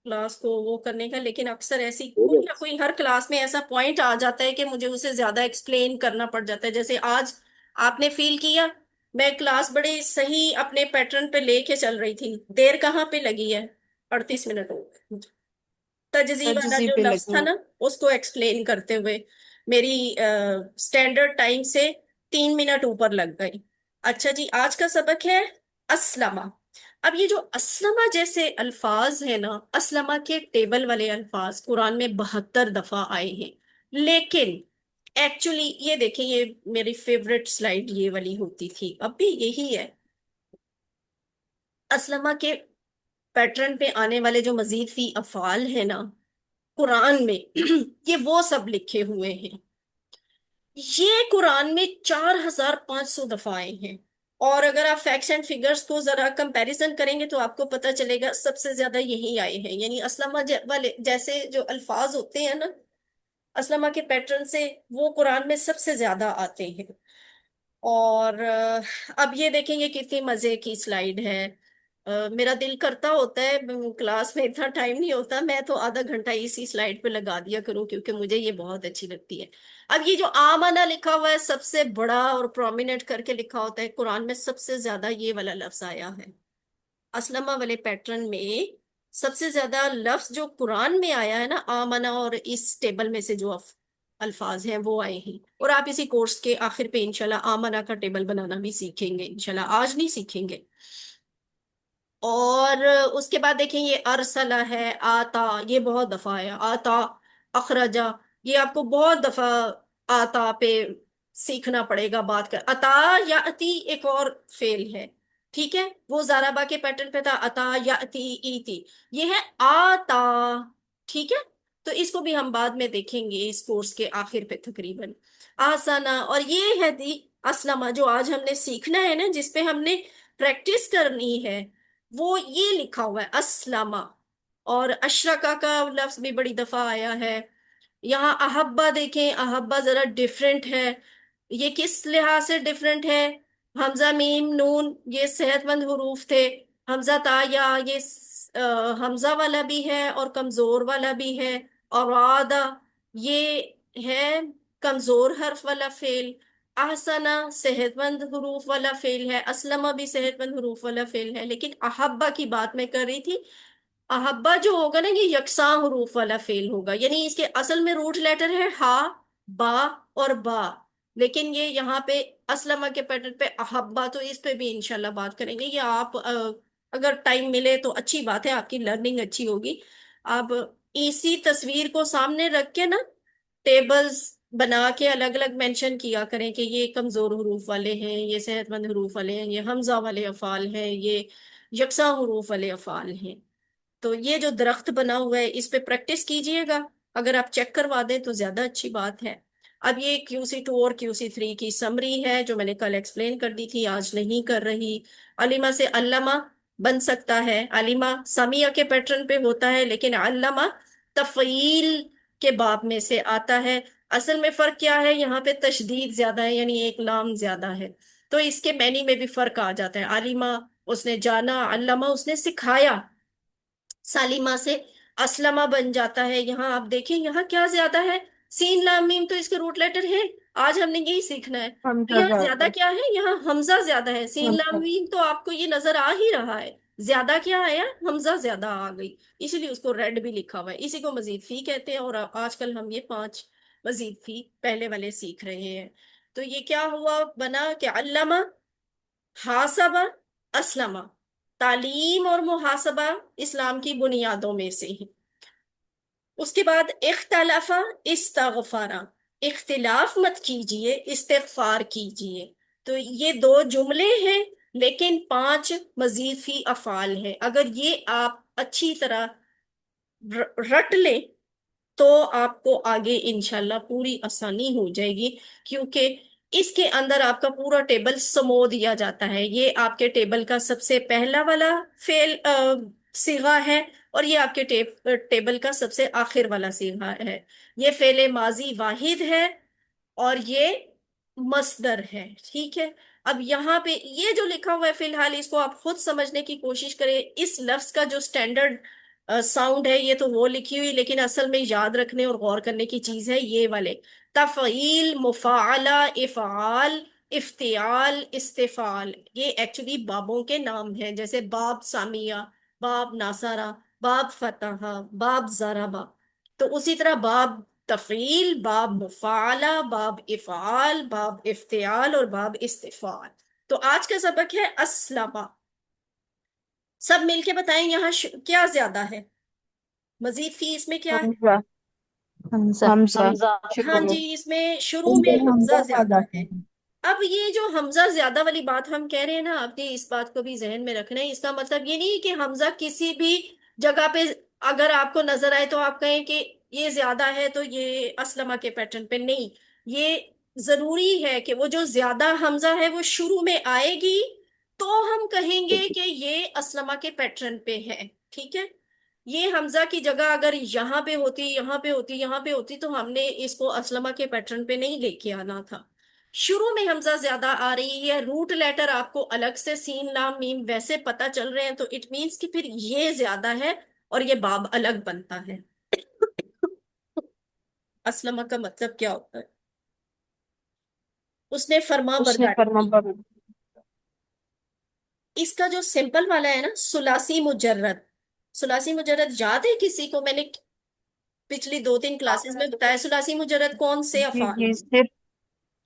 کلاس کو وہ کرنے کا، لیکن اکثر ایسی ہو کوئی گئے نہ کوئی ہر کلاس میں ایسا پوائنٹ آ جاتا ہے کہ مجھے اسے زیادہ ایکسپلین کرنا پڑ جاتا ہے۔ جیسے آج آپ نے فیل کیا میں کلاس بڑے صحیح اپنے پیٹرن پہ لے کے چل رہی تھی، دیر کہاں پہ لگی ہے؟ 38 منٹ ہو گئے۔ تجزیہ والا تجزی جو پہ لفظ لگے تھا ہوئے۔ نا اس کو ایکسپلین کرتے ہوئے میری سٹینڈرڈ ٹائم سے 3 منٹ اوپر لگ گئی۔ اچھا جی، آج کا سبق ہے اسلمہ۔ اب یہ جو اسلمہ جیسے الفاظ ہیں نا، اسلمہ کے ٹیبل والے الفاظ قرآن میں 72 دفعہ آئے ہیں، لیکن ایکچولی یہ دیکھیں، یہ میری فیوریٹ سلائیڈ یہ والی ہوتی تھی، اب بھی یہی ہے۔ اسلمہ کے پیٹرن پہ آنے والے جو مزید فی افعال ہیں نا قرآن میں یہ وہ سب لکھے ہوئے ہیں۔ یہ قرآن میں 4500 دفعہ آئے ہیں، اور اگر آپ فیکٹس اینڈ فگرز کو ذرا کمپیریزن کریں گے تو آپ کو پتہ چلے گا سب سے زیادہ یہی آئے ہیں۔ یعنی اسلمہ والے جیسے جو الفاظ ہوتے ہیں نا اسلمہ کے پیٹرن سے، وہ قرآن میں سب سے زیادہ آتے ہیں۔ اور اب یہ دیکھیں یہ کتنی مزے کی سلائیڈ ہے۔ میرا دل کرتا ہوتا ہے، کلاس میں اتنا ٹائم نہیں ہوتا، میں تو آدھا گھنٹہ اسی سلائیڈ پہ لگا دیا کروں کیونکہ مجھے یہ بہت اچھی لگتی ہے۔ اب یہ جو آمنہ لکھا ہوا ہے سب سے بڑا اور پرومیننٹ کر کے لکھا ہوتا ہے، قرآن میں سب سے زیادہ یہ والا لفظ آیا ہے۔ اسلمہ والے پیٹرن میں سب سے زیادہ لفظ جو قرآن میں آیا ہے نا آمنہ، اور اس ٹیبل میں سے جو الفاظ ہیں وہ آئے ہیں۔ اور آپ اسی کورس کے آخر پہ انشاءاللہ آمنہ کا ٹیبل بنانا بھی سیکھیں گے انشاءاللہ، آج نہیں سیکھیں گے۔ اور اس کے بعد دیکھیں یہ ارسلہ ہے، آتا یہ بہت دفعہ ہے، آتا، اخرجا یہ آپ کو بہت دفعہ آتا پہ سیکھنا پڑے گا بات کر۔ عطا یا اتی ایک اور فعل ہے، ٹھیک ہے؟ وہ زارابا کے پیٹرن پہ تھا، عطا یا اتی، ایتی، یہ ہے آتا، ٹھیک ہے؟ تو اس کو بھی ہم بعد میں دیکھیں گے اس کورس کے آخر پہ تقریباً۔ آسانہ، اور یہ ہے دی اسلمہ جو آج ہم نے سیکھنا ہے نا، جس پہ ہم نے پریکٹس کرنی ہے، وہ یہ لکھا ہوا ہے اسلمہ۔ اور اشرکا کا لفظ بھی بڑی دفعہ آیا ہے۔ یہاں احبا دیکھیں، احبا ذرا ڈیفرنٹ ہے۔ یہ کس لحاظ سے ڈیفرنٹ ہے؟ حمزہ، میم، نون یہ صحت مند حروف تھے، حمزہ تا یا یہ حمزہ والا بھی ہے اور کمزور والا بھی ہے، اور عادہ یہ ہے کمزور حرف والا فعل، احسنہ صحت مند حروف والا فعل ہے، اسلمہ بھی صحت مند حروف والا فعل ہے۔ لیکن احبا کی بات میں کر رہی تھی، احبا جو ہوگا نا یہ یکساں حروف والا فعل ہوگا، یعنی اس کے اصل میں روٹ لیٹر ہے ہا، با اور با، لیکن یہ یہاں پہ اسلمہ کے پیٹرن پہ احبا، تو اس پہ بھی انشاءاللہ بات کریں گے. یہ آپ اگر ٹائم ملے تو اچھی بات ہے، آپ کی لرننگ اچھی ہوگی. آپ اسی تصویر کو سامنے رکھ کے نا ٹیبلز بنا کے الگ الگ مینشن کیا کریں کہ یہ کمزور حروف والے ہیں، یہ صحت مند حروف والے ہیں، یہ حمزہ والے افعال ہیں، یہ یکساں حروف والے افعال ہیں. تو یہ جو درخت بنا ہوا ہے اس پہ پریکٹس کیجئے گا. اگر آپ چیک کروا دیں تو زیادہ اچھی بات ہے. اب یہ QC2 اور QC3 کی سمری ہے جو میں نے کل ایکسپلین کر دی تھی، آج نہیں کر رہی. علیمہ سے علامہ بن سکتا ہے. علیمہ سامیہ کے پیٹرن پہ ہوتا ہے، لیکن علامہ تفعیل کے باب میں سے آتا ہے. اصل میں فرق کیا ہے؟ یہاں پہ تشدید زیادہ ہے، یعنی ایک لام زیادہ ہے، تو اس کے معنی میں بھی فرق آ جاتا ہے. علیمہ اس نے جانا، علامہ اس نے سکھایا. سالمہ سے اسلمہ بن جاتا ہے. یہاں آپ دیکھیں یہاں کیا زیادہ ہے؟ سین لام میم تو اس کے روٹ لیٹر ہے، آج ہم نے یہی سیکھنا ہے. حمزہ یہاں زیادہ زیادہ کیا ہے؟ یہاں حمزہ زیادہ ہے. سین لام حمزہ میم تو آپ کو یہ نظر آ ہی رہا ہے. زیادہ کیا آیا؟ حمزہ زیادہ آ گئی، اسی لیے اس کو ریڈ بھی لکھا ہوا ہے. اسی کو مزید فی کہتے ہیں، اور آج کل ہم یہ 5 مزید فی پہلے والے سیکھ رہے ہیں. تو یہ کیا ہوا بنا کہ علامہ، حاسبہ، اسلمہ. تعلیم اور محاسبہ اسلام کی بنیادوں میں سے ہیں. اس کے بعد اختلافا، استغفارا. اختلاف مت کیجئے، استغفار کیجئے. تو یہ 2 جملے ہیں، لیکن 5 مزید فی افعال ہیں. اگر یہ آپ اچھی طرح رٹ لیں تو آپ کو آگے انشاءاللہ پوری آسانی ہو جائے گی، کیونکہ اس کے اندر آپ کا پورا ٹیبل سمو دیا جاتا ہے. یہ آپ کے ٹیبل کا سب سے پہلا والا فعل صیغہ ہے، اور یہ آپ کے ٹیبل کا سب سے آخر والا صیغہ ہے. یہ فعل ماضی واحد ہے اور یہ مصدر ہے. ٹھیک ہے. اب یہاں پہ یہ جو لکھا ہوا ہے فی الحال اس کو آپ خود سمجھنے کی کوشش کریں. اس لفظ کا جو سٹینڈرڈ ساؤنڈ ہے یہ تو وہ لکھی ہوئی، لیکن اصل میں یاد رکھنے اور غور کرنے کی چیز ہے یہ والے: تفعیل، مفاعلہ، افعال، افتعال، استفعال. یہ ایکچولی بابوں کے نام ہیں، جیسے باب سامیہ، باب ناصرہ، باب فتح، باب ضربہ. تو اسی طرح باب تفعیل، باب مفاعلہ، باب افعال، باب افتعال اور باب استفعال. تو آج کا سبق ہے اسلمہ. سب مل کے بتائیں یہاں کیا زیادہ ہے؟ مزید فی اس میں کیا ہے؟ حمزہ حمزہ. حمزہ ہاں شروع میں جی، اس میں شروع اس میں میں حمزہ حمزہ زیادہ زیادہ ہے. ہے. اب یہ جو حمزہ زیادہ والی بات ہم کہہ رہے ہیں نا، آپ نے اس بات کو بھی ذہن میں رکھنا ہے. اس کا مطلب یہ نہیں کہ حمزہ کسی بھی جگہ پہ اگر آپ کو نظر آئے تو آپ کہیں کہ یہ زیادہ ہے تو یہ اسلمہ کے پیٹرن پہ نہیں. یہ ضروری ہے کہ وہ جو زیادہ حمزہ ہے وہ شروع میں آئے گی تو ہم کہیں گے کہ یہ اسلمہ کے پیٹرن پہ ہے. ٹھیک ہے. یہ حمزہ کی جگہ اگر یہاں پہ ہوتی، یہاں پہ ہوتی، یہاں پہ ہوتی تو ہم نے اس کو اسلمہ کے پیٹرن پہ نہیں لے کے آنا تھا. شروع میں حمزہ زیادہ آ رہی ہے، روٹ لیٹر آپ کو الگ سے سین لام میم ویسے پتہ چل رہے ہیں، تو اٹ مینس کہ پھر یہ زیادہ ہے اور یہ باب الگ بنتا ہے. اسلمہ کا مطلب کیا ہوتا ہے؟ اس نے فرما اس نے برداری فرما کی. اس کا جو سمپل والا ہے نا، ثلاثی مجرد. ثلاثی مجرد یاد ہے کسی کو؟ میں نے پچھلی 2-3 کلاسز میں بتایا ثلاثی مجرد کون سے جی افعال جی، ہیں.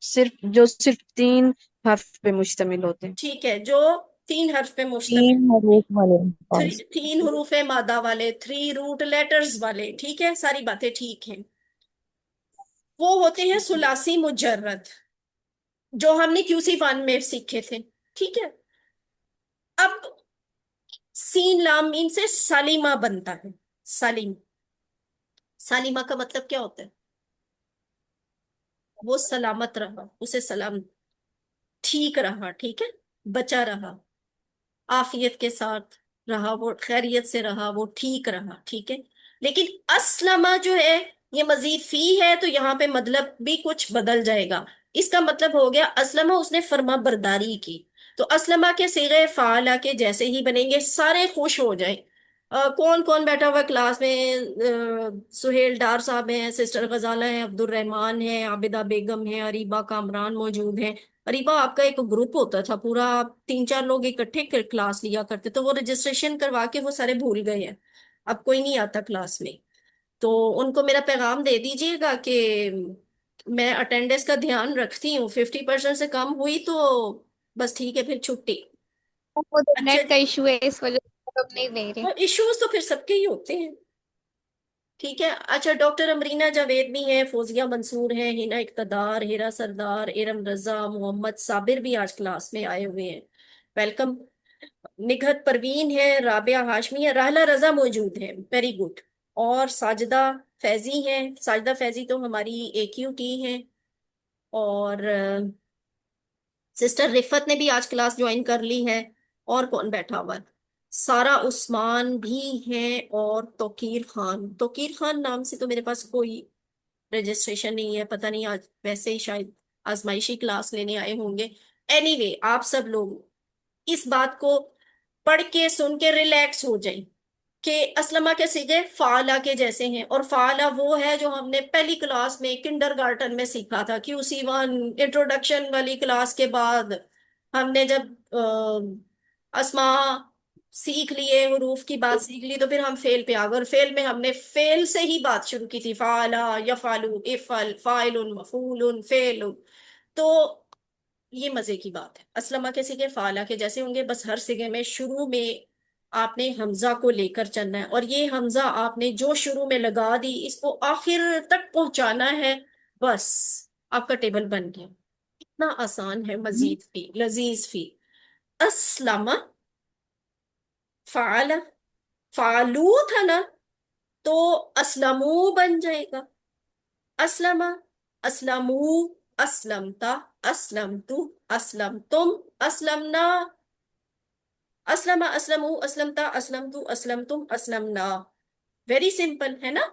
صرف 3 حرف پہ مشتمل ہوتے ہیں. ٹھیک ہے، جو 3 حرف پہ مشتمل، 3 حروف والے الفاظ. 3 حروف مادہ والے، 3 روٹ لیٹرز والے. ٹھیک ہے، ساری باتیں ٹھیک ہیں. وہ ہوتے ہیں ثلاثی مجرد، جو ہم نے QC1 میں سیکھے تھے. ٹھیک ہے. اب سین لام میم سے سلیمہ بنتا ہے. سلیم، سلیمہ کا مطلب کیا ہوتا ہے؟ وہ سلامت رہا، اسے سلام، ٹھیک رہا. ٹھیک ہے، بچا رہا، عافیت کے ساتھ رہا، وہ خیریت سے رہا، وہ ٹھیک رہا. ٹھیک ہے. لیکن اسلمہ جو ہے یہ مزید فی ہے، تو یہاں پہ مطلب بھی کچھ بدل جائے گا. اس کا مطلب ہو گیا اسلمہ اس نے فرما برداری کی. تو اسلمہ کے صیغے فعلہ کے جیسے ہی بنیں گے، سارے خوش ہو جائیں. کون کون بیٹھا ہوا کلاس میں؟ سہیل ڈار صاحب ہیں، سسٹر غزالہ ہیں، عبد الرحمان ہیں، عابدہ بیگم ہیں، اریبہ کامران موجود ہیں. اریبہ آپ کا ایک گروپ ہوتا تھا پورا، آپ 3-4 لوگ اکٹھے کلاس لیا کرتے، تو وہ رجسٹریشن کروا کے وہ سارے بھول گئے ہیں، اب کوئی نہیں آتا کلاس میں. تو ان کو میرا پیغام دے دیجئے گا کہ میں اٹینڈنس کا دھیان رکھتی ہوں، 50% سے کم ہوئی تو بس ٹھیک ہے، پھر چھٹی۔ وہ اچھا نیٹ کا ایشو ہے، اس وجہ سے اب نہیں دے رہے۔ ایشوز تو پھر سب کے ہی ہوتے ہیں، ٹھیک ہے۔ اچھا، ڈاکٹر امرینا جاوید بھی ہیں، فوزیہ منصور ہیں، ہنا اقتدار، ہیرا سردار، ارم رضا، محمد صابر بھی آج کلاس میں آئے ہوئے ہیں، ویلکم۔ نگہت پروین ہے، رابعہ ہاشمی ہے، راہلہ رضا موجود ہے، ویری گڈ۔ اور ساجدہ فیضی ہیں، ساجدہ فیضی تو ہماری اے کیو ٹی ہیں۔ اور سسٹر رفت نے بھی آج کلاس جوائن کر لی ہے۔ اور کون بیٹھا ہوا ہے؟ سارا عثمان بھی ہیں، اور توقیر خان۔ توقیر خان نام سے تو میرے پاس کوئی رجسٹریشن نہیں ہے، پتہ نہیں، آج ویسے ہی شاید آزمائشی کلاس لینے آئے ہوں گے۔ اینی وے، آپ سب لوگ اس بات کو پڑھ کے سن کے ریلیکس ہو جائیں کہ اسلمہ کے سیغے فعلہ کے جیسے ہیں، اور فعلہ وہ ہے جو ہم نے پہلی کلاس میں کنڈر گارٹن میں سیکھا تھا، کیو سی ون انٹروڈکشن والی کلاس کے بعد ہم نے جب اسماء سیکھ لیے، حروف کی بات سیکھ لی، تو پھر ہم فعل پہ آ گئے، اور فعل میں ہم نے فعل سے ہی بات شروع کی تھی، فعلہ، یفعلو، افعل، فاعل، مفعول، فعل۔ تو یہ مزے کی بات ہے، اسلمہ کے سیغے فعلہ کے جیسے ہوں گے، بس ہر سیغے میں شروع میں آپ نے حمزہ کو لے کر چلنا ہے، اور یہ حمزہ آپ نے جو شروع میں لگا دی، اس کو آخر تک پہنچانا ہے، بس آپ کا ٹیبل بن گیا۔ اتنا آسان ہے، مزید فی، لذیذ فی۔ اسلم، فعل، فعلو تھا نا، تو اسلمو بن جائے گا۔ اسلم، اسلمو، اسلمتا، اسلمتو، اسلمتم، اسلمنا، اسلم، اسلمو، اسلمتا، اسلمتو، اسلمتم، اسلمنا۔ ویری سمپل ہے نا؟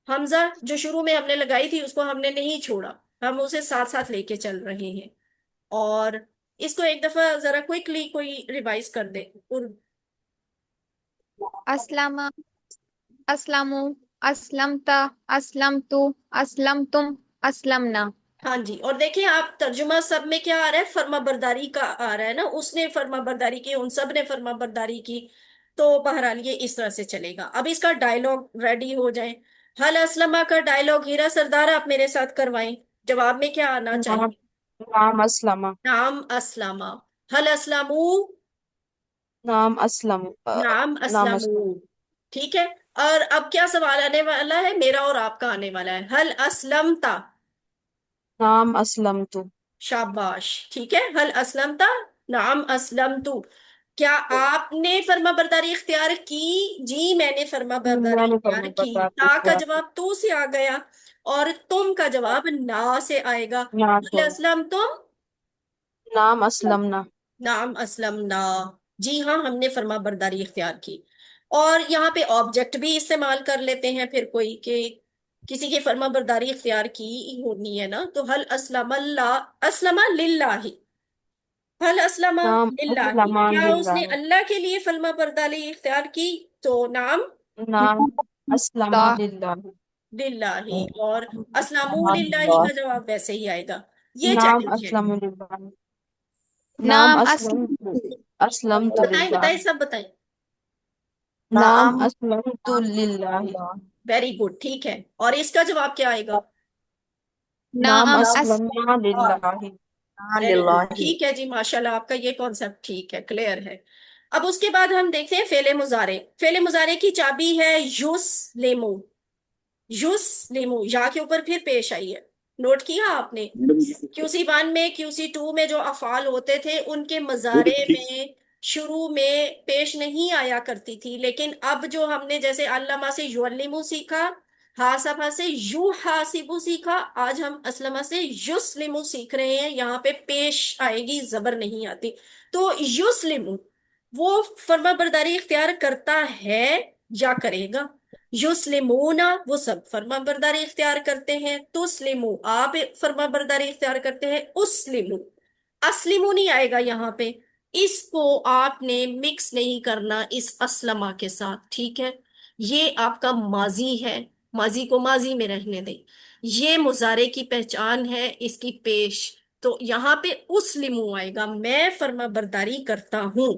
حمزہ جو شروع میں ہم نے لگائی تھی اس کو ہم نے نہیں چھوڑا، ہم اسے ساتھ ساتھ لے کے چل رہے ہیں۔ اور اس کو ایک دفعہ ذرا کوئکلی کوئی ریوائز کر دے۔ اسلم، اسلمو، اسلمتا، اسلمتو، اسلمتم، اسلمنا۔ ہاں جی، اور دیکھیں آپ ترجمہ سب میں کیا آ رہا ہے؟ فرما برداری کا آ رہا ہے نا، اس نے فرما برداری کی، ان سب نے فرما برداری کی، تو بہرحال یہ اس طرح سے چلے گا۔ اب اس کا ڈائلوگ ریڈی ہو جائیں۔ حل اسلمہ کا ڈائلوگ ہیرا سردار آپ میرے ساتھ کروائیں، جواب میں کیا آنا نام چاہیے؟ نام اسلم، نام اسلمہ۔ حل اسلمو، نام اسلم، نام نام اسلمو، اسلم، ٹھیک ہے۔ اور اب کیا سوال آنے والا ہے؟ میرا اور آپ کا آنے والا ہے، حل اسلمتا، نام اسلم تو، شاباش، ٹھیک ہے۔ حل اسلمتا، نعم اسلمتو، کیا آپ نے فرما برداری اختیار کی؟ جی میں نے فرما برداری میں نے اختیار فرما کی۔ برداری تا کا اختیار کی، جواب تو سے آ گیا، اور تم کا جواب نا سے آئے گا۔ یہاں حل سے اسلمتم، نام اسلمنا، نعم اسلمنا، جی ہاں ہم نے فرما برداری اختیار کی۔ اور یہاں پہ آبجیکٹ بھی استعمال کر لیتے ہیں پھر کوئی، کہ کسی کی فرما برداری اختیار کی ہونی ہے نا، تو حل اسلم اللہ، اسلم للہ، حل اسلم نام للہ، اسلم کیا اس للہ، نے اللہ کے لیے فرما برداری اختیار کی؟ تو نام نام اسلم تا، للہ، للہ، اور اسلام اسلم للہ للہ، کا جواب ویسے ہی آئے گا۔ یہ نام چیلنج ہے۔ اسلم للہ، نام نام اسلم اسلم، تو، اسلم تو بتائیں للہ، بتائیں سب بتائیں۔ نام اسلم تو للہ، ویری گڈ، ٹھیک ہے۔ اور اس کا جواب کیا آئے گا؟ نام نام اسلم للہ، ویری گڈ، ٹھیک ہے جی، ماشاءاللہ آپ کا یہ کانسیپٹ ٹھیک ہے، کلیئر ہے۔ اب اس کے بعد ہم دیکھتے ہیں فعل مضارع۔ فعل مضارع کی چابی ہے یوس لیمو، یوس لیمو، یا کے اوپر پھر پیش آئی ہے، نوٹ کیا آپ نے؟ کیو سی ون میں، کیو سی ٹو میں جو افعال ہوتے تھے ان کے مضارع میں شروع میں پیش نہیں آیا کرتی تھی، لیکن اب جو ہم نے جیسے علامہ سے یعلمو سیکھا، حاسبہ سے یو حاسبو سیکھا، آج ہم اسلمہ سے یسلمو سیکھ رہے ہیں، یہاں پہ پیش آئے گی، زبر نہیں آتی۔ تو یسلمو وہ فرما برداری اختیار کرتا ہے یا کرے گا؟ یسلمونا وہ سب فرما برداری اختیار کرتے ہیں، تسلمو آپ فرما برداری اختیار کرتے ہیں، اسلمو، اسلمو نہیں آئے گا یہاں پہ، اس کو آپ نے مکس نہیں کرنا اس اسلمہ کے ساتھ، ٹھیک ہے؟ یہ آپ کا ماضی ہے، ماضی کو ماضی میں رہنے دیں، یہ مضارع کی پہچان ہے، اس کی پیش، تو یہاں پہ اسلمو آئے گا، میں فرما برداری کرتا ہوں۔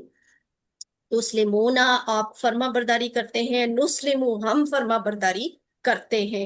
تسلمونا آپ فرما برداری کرتے ہیں، نسلمو ہم فرما برداری کرتے ہیں۔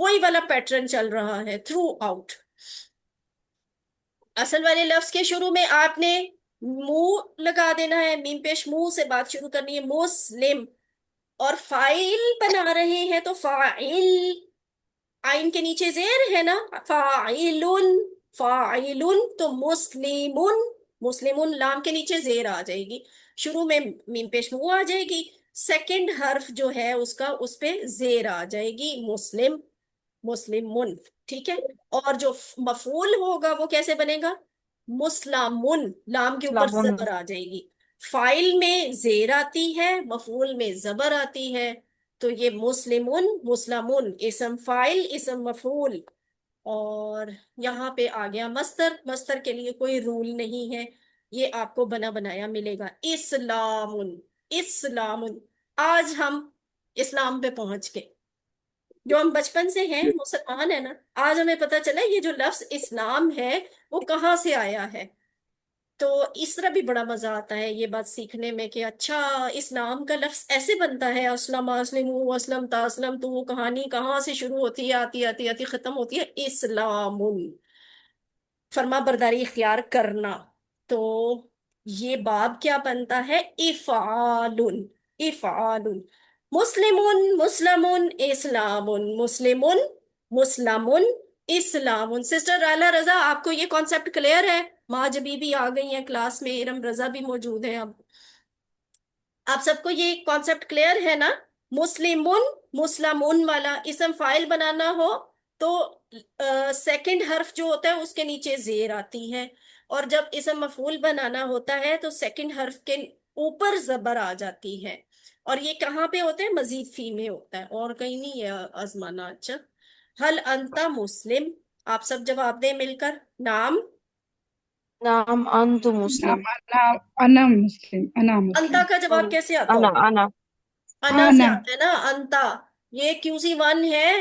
وہی والا پیٹرن چل رہا ہے تھرو آؤٹ. اصل والے لفظ کے شروع میں آپ نے منہ لگا دینا ہے، میم پیش منہ سے بات شروع کرنی ہے، مسلم. اور فائل بنا رہے ہیں تو فاعل، آئین کے نیچے زیر ہے نا، فاعل، فاعل، تو مسلمون، مسلمون لام کے نیچے زیر آ جائے گی، شروع میں میم پیش منہ آ جائے گی، سیکنڈ حرف جو ہے اس کا اس پہ زیر آ جائے گی، مسلم، مسلمون. ٹھیک ہے. اور جو مفعول ہوگا وہ کیسے بنے گا؟ مسلمون، لام کے اوپر اسلام زبر آ جائے گی. فائل میں زیر آتی ہے، مفعول میں زبر آتی ہے، تو یہ مسلمون، مسلمون، اسم فائل، اسم مفعول. اور یہاں پہ آ گیا مصدر. مصدر کے لیے کوئی رول نہیں ہے، یہ آپ کو بنا بنایا ملے گا. اسلام، اسلام. آج ہم اسلام پہ پہنچ گئے. جو ہم بچپن سے ہیں مسلمان ہیں نا، آج ہمیں پتہ چلا یہ جو لفظ اسلام ہے وہ کہاں سے آیا ہے. تو اس طرح بھی بڑا مزہ آتا ہے یہ بات سیکھنے میں کہ اچھا اسلام کا لفظ ایسے بنتا ہے، اسلم، اسلم، اسلم تا اسلم، تو وہ کہانی کہاں سے شروع ہوتی ہے، آتی آتی آتی ختم ہوتی ہے اسلام، فرما برداری اختیار کرنا. تو یہ باب کیا بنتا ہے؟ افعال، افعال. مسلمون، مسلمون، اسلامون، مسلمون، مسلمون، اسلامون. سسٹر رالا رضا، آپ کو یہ کانسیپٹ کلیئر ہے؟ ماں جبی بھی آ گئی ہیں کلاس میں، ارم رضا بھی موجود ہے. اب آپ سب کو یہ کانسیپٹ کلیئر ہے نا؟ مسلمون، مسلمون والا اسم فائل بنانا ہو تو سیکنڈ حرف جو ہوتا ہے اس کے نیچے زیر آتی ہے، اور جب اسم مفعول بنانا ہوتا ہے تو سیکنڈ حرف کے اوپر زبر آ جاتی ہے. اور یہ کہاں پہ ہوتا ہے؟ مزید فی میں ہوتا ہے، اور کہیں نہیں ہے آزمانا. اچھا، حل انت مسلم، آپ سب جواب دیں مل کر. نام، نعم انت مسلم. انا مسلم، انا انتا مسلم. کا جواب کیسے آتا انا ہوگا؟ انا انا سے انا آتا ہے نا، انتا. یہ QC 1 ہے،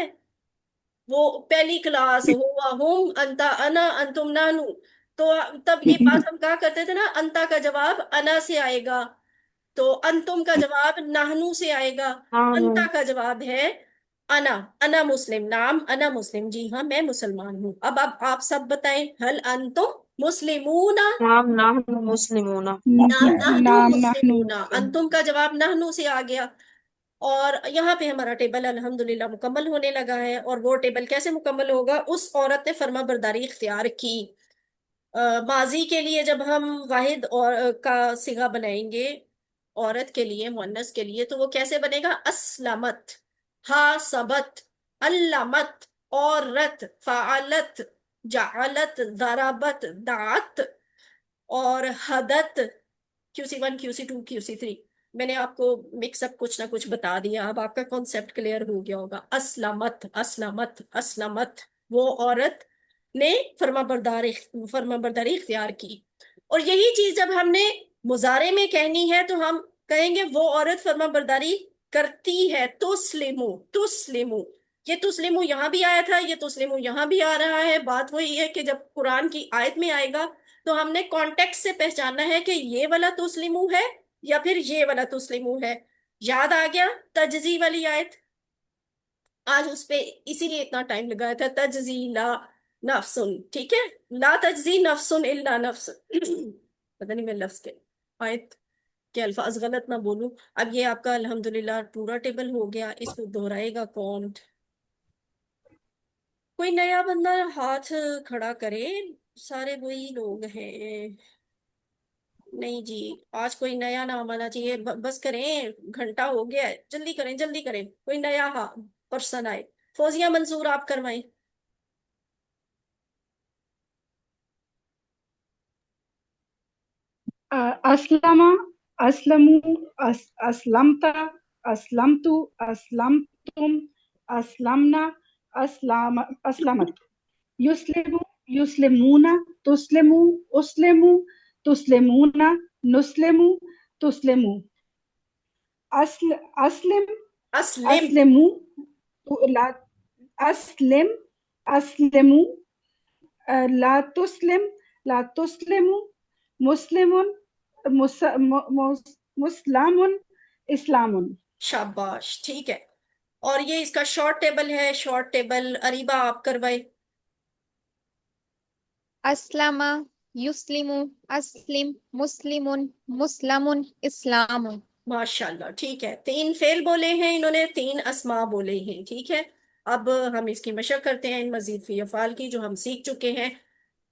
وہ پہلی کلاس، ہوا ہم، انتا انا، انتم نانو. تو تب یہ بات ہم کہا کرتے تھے نا، انتا کا جواب انا سے آئے گا، تو انتم کا جواب نحنو سے آئے گا، نحن. انتا کا جواب ہے انا. انا مسلم، نام انا مسلم، جی ہاں میں مسلمان ہوں. اب آپ سب بتائیں، حل انتم مسلمون؟ نعم نحن مسلمون. نام نحنو نام نحن مسلمون، مسلم. انتم کا جواب نحنو سے آ گیا. اور یہاں پہ ہمارا ٹیبل الحمدللہ مکمل ہونے لگا ہے. اور وہ ٹیبل کیسے مکمل ہوگا؟ اس عورت نے فرما برداری اختیار کی. ماضی کے لیے جب ہم واحد اور کا صیغہ بنائیں گے عورت کے لیے، مؤنث کے لیے، تو وہ کیسے بنے گا؟ اسلمت، حاسبت، علمت، عورت، فعلت، جعلت، ضربت، دعت، اور حدت. QC 1، QC 2، QC 3. میں نے آپ کو مکس اپ کچھ نہ کچھ بتا دیا، اب آپ کا کانسیپٹ کلیئر ہو گیا ہوگا. اسلمت، اسلمت، اسلمت، وہ عورت نے فرما برداری اختیار کی. اور یہی چیز جب ہم نے مضارع میں کہنی ہے تو ہم کہیں گے وہ عورت فرما برداری کرتی ہے. تسلمو، تسلمو. یہ تسلمو یہاں بھی آیا تھا، یہ تسلمو یہاں بھی آ رہا ہے. بات وہی ہے کہ جب قرآن کی آیت میں آئے گا تو ہم نے کانٹیکس سے پہچاننا ہے کہ یہ والا تسلمو ہے یا پھر یہ والا تسلمو ہے. یاد آ گیا تجزی والی آیت؟ آج اس پہ اسی لیے اتنا ٹائم لگایا تھا. تجزی لا نفس، ٹھیک ہے، لا تجزی نفس الا نفس. پتہ نہیں میں لفظ کے آیت کے الفاظ غلط نہ بولوں. اب یہ آپ کا الحمدللہ پورا ٹیبل ہو گیا. اس کو دہرائے گا کون؟ کوئی نیا بندہ ہاتھ کھڑا کرے. سارے وہی لوگ ہیں. نہیں جی، آج کوئی نیا نام آنا چاہیے. بس کریں، گھنٹہ ہو گیا ہے، جلدی کریں جلدی کریں. کوئی نیا پرسن آئے. فوزیہ منصور آپ کروائیں. اسلم، اسلمو، اسلمت، اسلمت، اسلمتم، اسلمنا، اسلمت. یسلم، یسلمون، تسلمو، اسلمو، تسلمون، نسلمو، تسلمو. اسلم، اسلم، اسلمو، لا اسلم، اسلمو، لا تسلم، لا تسلمو، مسلم، مسلم، اسلام. شاباش، ٹھیک ہے. اور یہ اس کا شارٹ ٹیبل ہے، شارٹ ٹیبل اریبہ آپ کروائے. اسلم، یسلم، اسلم، مسلم، مسلم، اسلام. ماشاء اللہ، ٹھیک ہے. 3 فعل بولے ہیں انہوں نے، 3 اسماء بولے ہیں. ٹھیک ہے، اب ہم اس کی مشق کرتے ہیں ان مزید فی افعال کی جو ہم سیکھ چکے ہیں.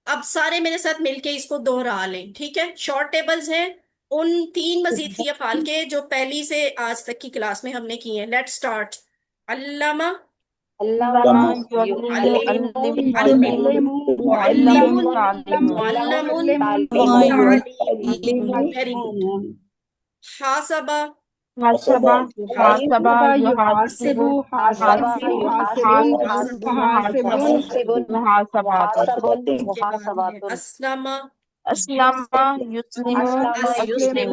اب سارے میرے ساتھ مل کے اس کو دوہرا لیں. ٹھیک ہے، شارٹ ٹیبلز ہیں ان 3 مزید فی افعال کے جو پہلی سے آج تک کی کلاس میں ہم نے کیے ہیں. Let start. علامہ، علامہ، يعلم، علم، معلم، معلم، تعلم، معلم، تعلیم، تعلیم. Very good. حاسبہ، حسبہ، حاسبہ، يحاسب، يحاسب، حاسبہ، حاسب، یحاسب، محاسب، محاسب، محاسبات. محاسبۃ، اس کے بعد ہے محاسبات. اسلامہ، اسلم، يسلم، اسلامہ، أسلم، یسلم،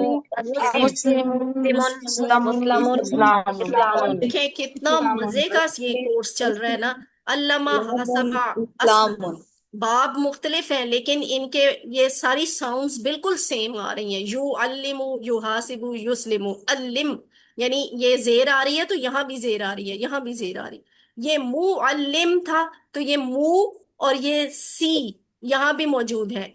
مسلم، مسلم، مسلم، اسلام. اسلام. دیکھیں کتنا مزے کا یہ کورس چل رہا ہے نا. علامہ، حاسبہ، اسلام. باب مختلف ہیں لیکن ان کے یہ ساری ساؤنڈز بالکل سیم آ رہی ہیں. یو علم، یو حاسب، یسلم. علم یعنی یہ زیر آ رہی ہے تو یہاں بھی زیر آ رہی ہے، یہاں بھی زیر آ رہی ہے. یہ معلم تھا تو یہ منہ اور یہ سی یہاں بھی موجود ہے،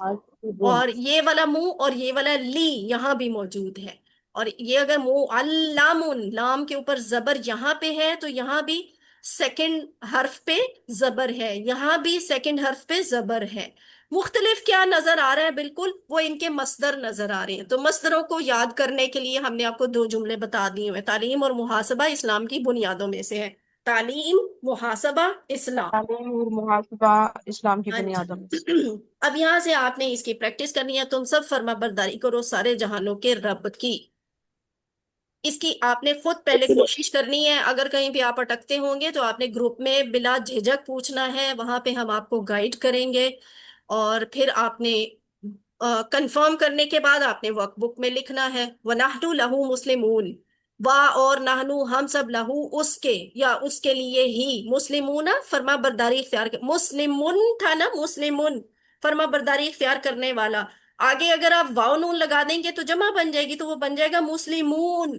اور یہ والا منہ اور یہ والا لی یہاں بھی موجود ہے. اور یہ اگر معلم لام کے اوپر زبر یہاں پہ ہے تو یہاں بھی سیکنڈ حرف پہ زبر ہے، یہاں بھی سیکنڈ حرف پہ زبر ہے. مختلف کیا نظر آ رہا ہے؟ بالکل وہ ان کے مصدر نظر آ رہے ہیں. تو مصدروں کو یاد کرنے کے لیے ہم نے آپ کو 2 جملے بتا دیے ہوئے. تعلیم اور محاسبہ اسلام کی بنیادوں میں سے ہے. تعلیم، محاسبہ، اسلام. تعلیم اور محاسبہ اسلام کی ہاں بنیادوں میں سے. جی. اب یہاں سے آپ نے اس کی پریکٹس کرنی ہے. تم سب فرما برداری کرو سارے جہانوں کے رب کی. اس کی آپ نے خود پہلے کوشش کرنی ہے. اگر کہیں بھی آپ اٹکتے ہوں گے تو آپ نے گروپ میں بلا جھجک پوچھنا ہے، وہاں پہ ہم آپ کو گائیڈ کریں گے. اور پھر آپ نے کنفرم کرنے کے بعد آپ نے ورک بک میں لکھنا ہے. وَنَحْنُ لَهُ مُسْلِمُونَ، وا اور نحنو ہم سب لہو اس کے یا اس کے لیے ہی، مسلمون فرما برداری اختیار کر، مسلمون تھا نا، مسلمون فرما برداری اختیار کرنے والا. آگے اگر آپ واو نون لگا دیں گے تو جمع بن جائے گی، تو وہ بن جائے گا مسلمون.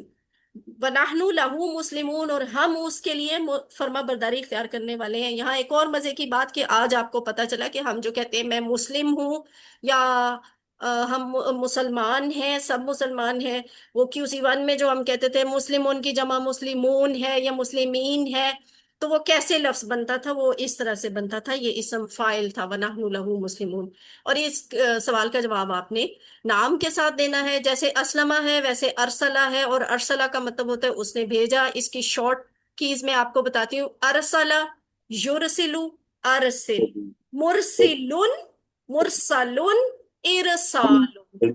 وَنَحْنُ لَهُ مُسْلِمُونَ، اور ہم اس کے لیے فرما برداری اختیار کرنے والے ہیں. یہاں ایک اور مزے کی بات کہ آج آپ کو پتا چلا کہ ہم جو کہتے ہیں میں مسلم ہوں یا ہم مسلمان ہیں، سب مسلمان ہیں، وہ QC1 میں جو ہم کہتے تھے مسلمون کی جمع مسلمون ہے یا مسلمین ہے، تو وہ کیسے لفظ بنتا تھا؟ وہ اس طرح سے بنتا تھا، یہ اسم فاعل تھا، وَنَحْنُ لَهُ مُسْلِمُونَ. اور اس سوال کا جواب آپ نے نام کے ساتھ دینا ہے. جیسے اسلمہ ہے ویسے ارسلہ ہے، اور ارسلہ کا مطلب ہوتا ہے اس نے بھیجا. اس کی شارٹ کیز میں آپ کو بتاتی ہوں. ارسلہ، یرسلو، ارسل. مرسلن، مرسلن، ارسال.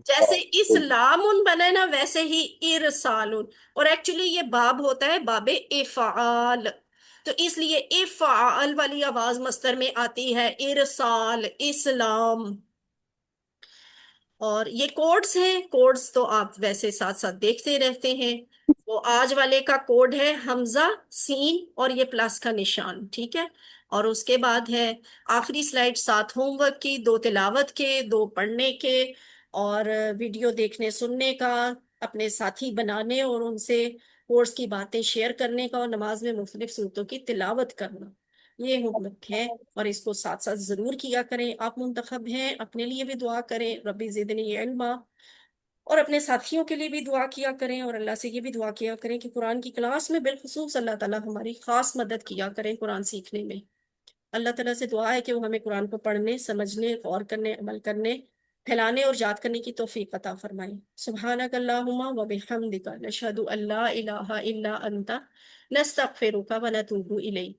جیسے اسلام بنے نا ویسے ہی ارسال. اور ایکچولی یہ باب ہوتا ہے باب افعال، تو اس لیے افعال والی آواز مصدر میں آتی ہے، ارسال، اسلام. اور یہ کوڈز ہیں، کوڈز تو آپ ویسے ساتھ ساتھ دیکھتے رہتے ہیں. وہ آج والے کا کوڈ ہے حمزہ، سین اور یہ پلس کا نشان. ٹھیک ہے، اور اس کے بعد ہے آخری سلائیڈ 7 ہوم ورک کی، 2 تلاوت کے، 2 پڑھنے کے، اور ویڈیو دیکھنے سننے کا، اپنے ساتھی بنانے اور ان سے کورس کی باتیں شیئر کرنے کا، اور نماز میں مختلف صورتوں کی تلاوت کرنا. یہ ہوم ورک ہے اور اس کو ساتھ ساتھ ضرور کیا کریں. آپ منتخب ہیں، اپنے لیے بھی دعا کریں ربی زدنی علما، اور اپنے ساتھیوں کے لیے بھی دعا کیا کریں، اور اللہ سے یہ بھی دعا کیا کریں کہ قرآن کی کلاس میں بالخصوص اللہ تعالیٰ ہماری خاص مدد کیا کریں قرآن سیکھنے میں. اللہ تعالیٰ سے دعا ہے کہ وہ ہمیں قرآن کو پڑھنے، سمجھنے، غور کرنے، عمل کرنے، پھیلانے اور یاد کرنے کی توفیق عطا فرمائیں. سبحانک اللہم و بحمدک، نشہد ان لا الہ الا انت، نستغفرک و نتوب الیک.